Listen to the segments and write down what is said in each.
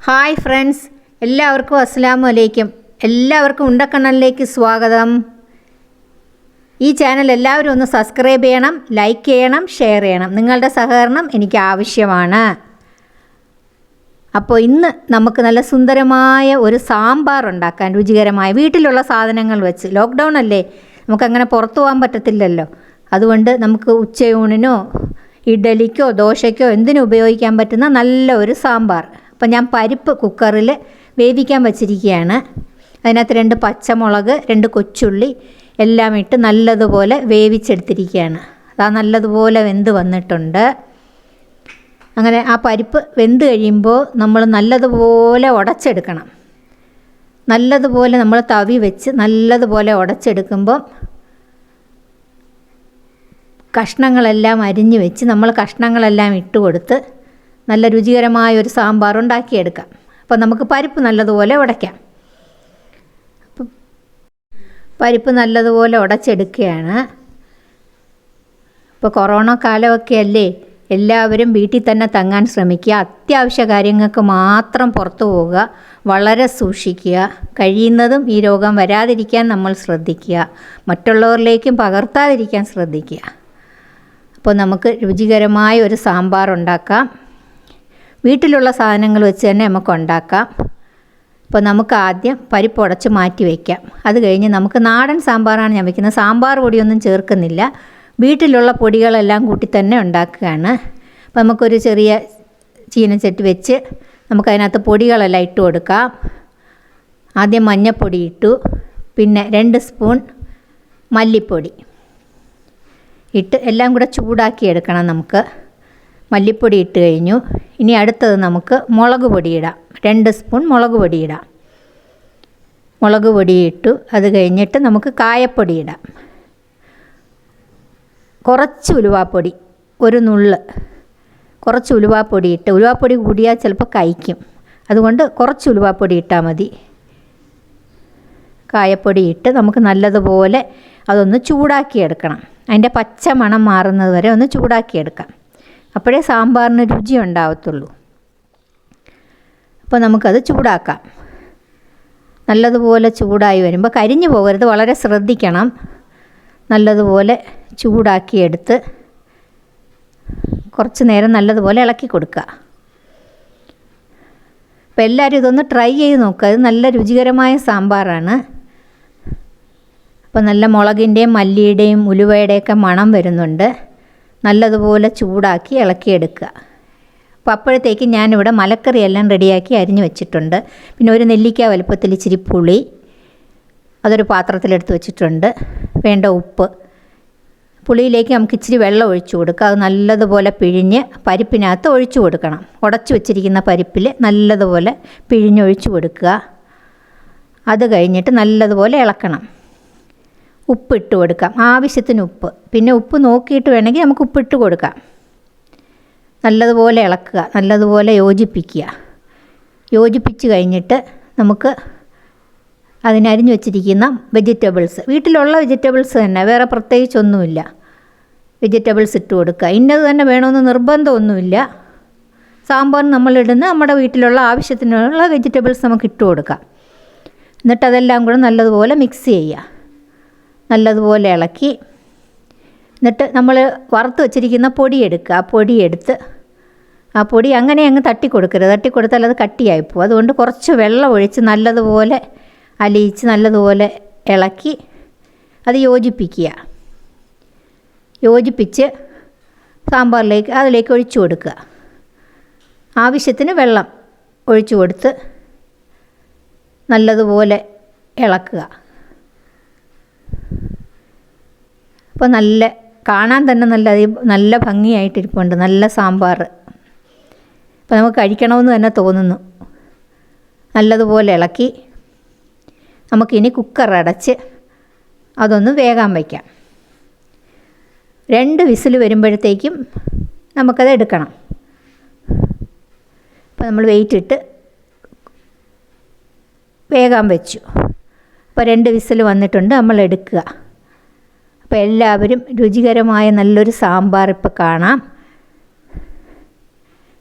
Hi friends, എല്ലാവർക്കും അസ്സലാമു അലൈക്കും. എല്ലാവർക്കും ഉണ്ടക്കണ്ണനിലേക്ക് സ്വാഗതം. ഈ ചാനൽ എല്ലാവരും ഒന്ന് സബ്സ്ക്രൈബ് ചെയ്യണം, ലൈക്ക് ചെയ്യണം, ഷെയർ ചെയ്യണം. നിങ്ങളുടെ സഹകരണം എനിക്ക് ആവശ്യമാണ്. അപ്പോൾ ഇന്ന് നമുക്ക് നല്ല സുന്ദരമായ ഒരു സാമ്പാർ ഉണ്ടാക്കാൻ, രുചികരമായ വീട്ടിലുള്ള സാധനങ്ങൾ വെച്ച്. ലോക്ക്ഡൗൺ അല്ലേ, നമുക്കങ്ങനെ പുറത്തു പോകാൻ പറ്റത്തില്ലല്ലോ. അതുകൊണ്ട് നമുക്ക് ഉച്ചയൂണിനോ ഇഡലിക്കോ ദോശയ്ക്കോ എന്തിനും ഉപയോഗിക്കാൻ പറ്റുന്ന നല്ല ഒരു സാമ്പാർ. അപ്പം ഞാൻ പരിപ്പ് കുക്കറിൽ വേവിക്കാൻ വച്ചിരിക്കുകയാണ്. അതിനകത്ത് 2 പച്ചമുളക്, 2 കൊച്ചുള്ളി എല്ലാം ഇട്ട് നല്ലതുപോലെ വേവിച്ചെടുത്തിരിക്കുകയാണ്. അതാ നല്ലതുപോലെ വെന്ത് വന്നിട്ടുണ്ട്. അങ്ങനെ ആ പരിപ്പ് വെന്ത് കഴിയുമ്പോൾ നമ്മൾ നല്ലതുപോലെ ഉടച്ചെടുക്കണം. നല്ലതുപോലെ നമ്മൾ തവി വെച്ച് നല്ലതുപോലെ ഉടച്ചെടുക്കുമ്പോൾ കഷ്ണങ്ങളെല്ലാം അരിഞ്ഞ് വെച്ച് നമ്മൾ കഷ്ണങ്ങളെല്ലാം ഇട്ട് കൊടുത്ത് നല്ല രുചികരമായ ഒരു സാമ്പാർ ഉണ്ടാക്കിയെടുക്കാം. അപ്പോൾ നമുക്ക് പരിപ്പ് നല്ലതുപോലെ ഉടയ്ക്കാം. പരിപ്പ് നല്ലതുപോലെ ഉടച്ചെടുക്കുകയാണ്. ഇപ്പോൾ കൊറോണ കാലമൊക്കെ അല്ലേ, എല്ലാവരും വീട്ടിൽ തന്നെ തങ്ങാൻ ശ്രമിക്കുക. അത്യാവശ്യ കാര്യങ്ങൾക്ക് മാത്രം പുറത്തു പോവുക, വളരെ സൂക്ഷിക്കുക. കഴിയുന്നതും ഈ രോഗം വരാതിരിക്കാൻ നമ്മൾ ശ്രദ്ധിക്കുക, മറ്റുള്ളവരിലേക്കും പകർത്താതിരിക്കാൻ ശ്രദ്ധിക്കുക. അപ്പോൾ നമുക്ക് രുചികരമായ ഒരു സാമ്പാർ ഉണ്ടാക്കാം. വീട്ടിലുള്ള സാധനങ്ങൾ വെച്ച് തന്നെ നമുക്ക് ഉണ്ടാക്കാം. അപ്പോൾ നമുക്ക് ആദ്യം പരിപ്പ് ഉടച്ച് മാറ്റി വയ്ക്കാം. അത് കഴിഞ്ഞ് നമുക്ക് നാടൻ സാമ്പാറാണ് ഞാൻ വയ്ക്കുന്നത്. സാമ്പാർ പൊടിയൊന്നും ചേർക്കുന്നില്ല, വീട്ടിലുള്ള പൊടികളെല്ലാം കൂട്ടി തന്നെ ഉണ്ടാക്കുകയാണ്. അപ്പോൾ നമുക്കൊരു ചെറിയ ചീനച്ചട്ടി വെച്ച് നമുക്കതിനകത്ത് പൊടികളെല്ലാം ഇട്ട് കൊടുക്കാം. ആദ്യം മഞ്ഞൾപ്പൊടി ഇട്ടു, പിന്നെ 2 സ്പൂൺ മല്ലിപ്പൊടി ഇട്ട് എല്ലാം കൂടെ ചൂടാക്കി എടുക്കണം. നമുക്ക് മല്ലിപ്പൊടി ഇട്ട് കഴിഞ്ഞു. ഇനി അടുത്തത് നമുക്ക് മുളക് പൊടി ഇടാം. 2 സ്പൂൺ മുളക് പൊടി ഇടാം. മുളക് പൊടി ഇട്ടു. അത് കഴിഞ്ഞിട്ട് നമുക്ക് കായപ്പൊടി ഇടാം. കുറച്ച് ഉലുവാപ്പൊടി, ഒരു നുള്ള് കുറച്ച് ഉലുവാപ്പൊടി ഇട്ട്. ഉലുവാപ്പൊടി കൂടിയാൽ ചിലപ്പോൾ കഴിക്കും, അതുകൊണ്ട് കുറച്ച് ഉലുവാപ്പൊടി ഇട്ടാൽ മതി. കായപ്പൊടി ഇട്ട് നമുക്ക് നല്ലതുപോലെ അതൊന്ന് ചൂടാക്കിയെടുക്കണം. അതിൻ്റെ പച്ച മണം മാറുന്നത് വരെ ഒന്ന് ചൂടാക്കിയെടുക്കാം. അപ്പോഴേ സാമ്പാറിന് രുചി ഉണ്ടാവത്തുള്ളൂ. അപ്പോൾ നമുക്കത് ചൂടാക്കാം. നല്ലതുപോലെ ചൂടായി വരുമ്പോൾ കരിഞ്ഞു പോകരുത്, വളരെ ശ്രദ്ധിക്കണം. നല്ലതുപോലെ ചൂടാക്കിയെടുത്ത് കുറച്ച് നേരം നല്ലതുപോലെ ഇളക്കി കൊടുക്കുക. അപ്പോൾ എല്ലാവരും ഇതൊന്ന് ട്രൈ ചെയ്ത് നോക്കുക. ഇത് നല്ല രുചികരമായ സാമ്പാറാണ്. അപ്പോൾ നല്ല മുളകിൻ്റെയും മല്ലിയുടെയും ഉലുവയുടെയൊക്കെ മണം വരുന്നുണ്ട്. നല്ലതുപോലെ ചൂടാക്കി ഇളക്കിയെടുക്കുക. അപ്പോൾ അപ്പോഴത്തേക്ക് ഞാനിവിടെ മലക്കറി എല്ലാം റെഡിയാക്കി അരിഞ്ഞു വെച്ചിട്ടുണ്ട്. പിന്നെ ഒരു നെല്ലിക്ക വലുപ്പത്തിൽ ഇച്ചിരി പുളി അതൊരു പാത്രത്തിലെടുത്ത് വെച്ചിട്ടുണ്ട്. വേണ്ട ഉപ്പ്. പുളിയിലേക്ക് നമുക്ക് ഇച്ചിരി വെള്ളം ഒഴിച്ചു കൊടുക്കുക. അത് നല്ലതുപോലെ പിഴിഞ്ഞ് പരിപ്പിനകത്ത് ഒഴിച്ചു കൊടുക്കണം. ഉടച്ചു വെച്ചിരിക്കുന്ന പരിപ്പിൽ നല്ലതുപോലെ പിഴിഞ്ഞൊഴിച്ചു കൊടുക്കുക. അത് കഴിഞ്ഞിട്ട് നല്ലതുപോലെ ഇളക്കണം. ഉപ്പിട്ട് കൊടുക്കാം, ആവശ്യത്തിന് ഉപ്പ്. പിന്നെ ഉപ്പ് നോക്കിയിട്ട് വേണമെങ്കിൽ നമുക്ക് ഉപ്പിട്ട് കൊടുക്കാം. നല്ലതുപോലെ ഇളക്കുക, നല്ലതുപോലെ യോജിപ്പിക്കുക. യോജിപ്പിച്ച് കഴിഞ്ഞിട്ട് നമുക്ക് അതിനരിഞ്ഞു വെച്ചിരിക്കുന്ന വെജിറ്റബിൾസ്, വീട്ടിലുള്ള വെജിറ്റബിൾസ് തന്നെ, വേറെ പ്രത്യേകിച്ചൊന്നുമില്ല, വെജിറ്റബിൾസ് ഇട്ട് കൊടുക്കുക. ഇന്നത് തന്നെ വേണമെന്ന് നിർബന്ധമൊന്നുമില്ല. സാമ്പാറിന് നമ്മളിടുന്ന നമ്മുടെ വീട്ടിലുള്ള ആവശ്യത്തിനുള്ള വെജിറ്റബിൾസ് നമുക്ക് ഇട്ട് കൊടുക്കാം. എന്നിട്ട് അതെല്ലാം കൂടെ നല്ലതുപോലെ മിക്സ് ചെയ്യുക. നല്ലതുപോലെ ഇളക്കി എന്നിട്ട് നമ്മൾ വറുത്ത് വെച്ചിരിക്കുന്ന പൊടി എടുക്കുക. ആ പൊടി എടുത്ത് ആ പൊടി അങ്ങനെ അങ്ങ് തട്ടിക്കൊടുക്കരുത്, തട്ടിക്കൊടുത്താൽ അത് കട്ടിയായിപ്പോവും. അതുകൊണ്ട് കുറച്ച് വെള്ളം ഒഴിച്ച് നല്ലതുപോലെ അലിയിച്ച് നല്ലതുപോലെ ഇളക്കി അത് യോജിപ്പിക്കുക. യോജിപ്പിച്ച് അതിലേക്ക് ഒഴിച്ചു കൊടുക്കുക. ആവശ്യത്തിന് വെള്ളം ഒഴിച്ചു കൊടുത്ത് നല്ലതുപോലെ ഇളക്കുക. അപ്പോൾ കാണാൻ തന്നെ നല്ല ഭംഗിയായിട്ടിരിപ്പുണ്ട് നല്ല സാമ്പാർ. അപ്പോൾ നമുക്ക് കഴിക്കണമെന്ന് തന്നെ തോന്നുന്നു. നല്ലതുപോലെ ഇളക്കി നമുക്കിനി കുക്കർ അടച്ച് അതൊന്ന് വേകാൻ വയ്ക്കാം. 2 വിസിൽ വരുമ്പോഴത്തേക്കും നമുക്കത് എടുക്കണം. അപ്പോൾ നമ്മൾ വെയിറ്റ് ഇട്ട് വേകാൻ വെച്ചു. അപ്പോൾ 2 വിസിൽ വന്നിട്ടുണ്ട്, നമ്മൾ എടുക്കുക. അപ്പോൾ എല്ലാവരും രുചികരമായ നല്ലൊരു സാമ്പാർ ഇപ്പോൾ കാണാം.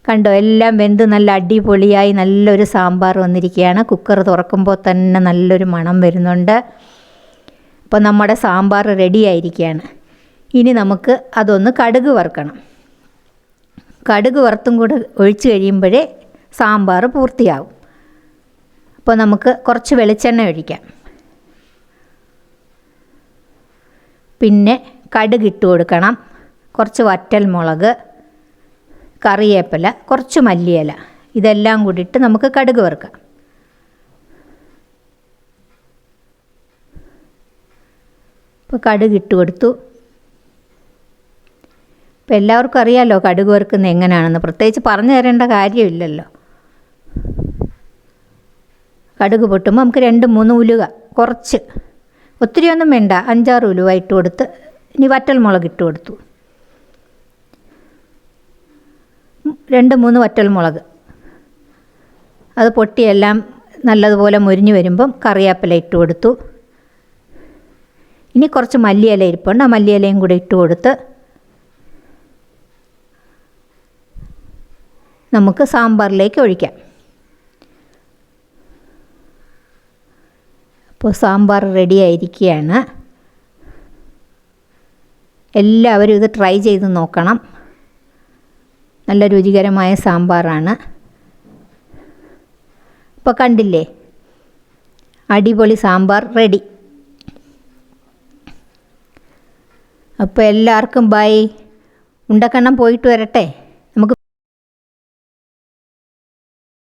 കണ്ടോ, എല്ലാം വെന്ത് നല്ല അടിപൊളിയായി നല്ലൊരു സാമ്പാർ വന്നിരിക്കുകയാണ്. കുക്കർ തുറക്കുമ്പോൾ തന്നെ നല്ലൊരു മണം വരുന്നുണ്ട്. അപ്പോൾ നമ്മുടെ സാമ്പാർ റെഡി ആയിരിക്കുകയാണ്. ഇനി നമുക്ക് അതൊന്ന് കടുക് വറുക്കണം. കടുക് വറുത്തും കൂടെ ഒഴിച്ച് കഴിയുമ്പോഴേ സാമ്പാർ പൂർത്തിയാവും. അപ്പോൾ നമുക്ക് കുറച്ച് വെളിച്ചെണ്ണ ഒഴിക്കാം. പിന്നെ കടുക് ഇട്ട് കൊടുക്കണം. കുറച്ച് വറ്റൽ മുളക്, കറിവേപ്പില, കുറച്ച് മല്ലിയില, ഇതെല്ലാം കൂടി ഇട്ട് നമുക്ക് കടുക് വറുക്കാം. ഇപ്പോൾ കടുക് ഇട്ട് കൊടുത്തു. ഇപ്പോൾ എല്ലാവർക്കും അറിയാമല്ലോ കടുക് വറുക്കുന്നത് എങ്ങനെയാണെന്ന്, പ്രത്യേകിച്ച് പറഞ്ഞു തരേണ്ട കാര്യമില്ലല്ലോ. കടുക് പൊട്ടുമ്പോൾ നമുക്ക് 2-3 ഉലുവ, കുറച്ച്, ഒത്തിരിയൊന്നും വേണ്ട, 5-6 ഉലുവ ഇട്ട് കൊടുത്ത് ഇനി വറ്റൽ മുളക് ഇട്ട് കൊടുത്തു. 2-3 വറ്റൽ മുളക്, അത് പൊട്ടിയെല്ലാം നല്ലതുപോലെ മൊരിഞ്ഞ് വരുമ്പം കറിവേപ്പില ഇട്ട് കൊടുത്തു. ഇനി കുറച്ച് മല്ലിയില ഇരിപ്പുണ്ട്, ആ മല്ലിയിലയും കൂടി ഇട്ട് കൊടുത്ത് നമുക്ക് സാമ്പാറിലേക്ക് ഒഴിക്കാം. അപ്പോൾ സാമ്പാർ റെഡി ആയിരിക്കുകയാണ്. എല്ലാവരും ഇത് ട്രൈ ചെയ്ത് നോക്കണം. നല്ല രുചികരമായ സാമ്പാറാണ്. ഇപ്പോൾ കണ്ടില്ലേ, അടിപൊളി സാമ്പാർ റെഡി. അപ്പോൾ എല്ലാവർക്കും ബൈ. ഉണ്ടക്കണ്ണം പോയിട്ട് വരട്ടെ.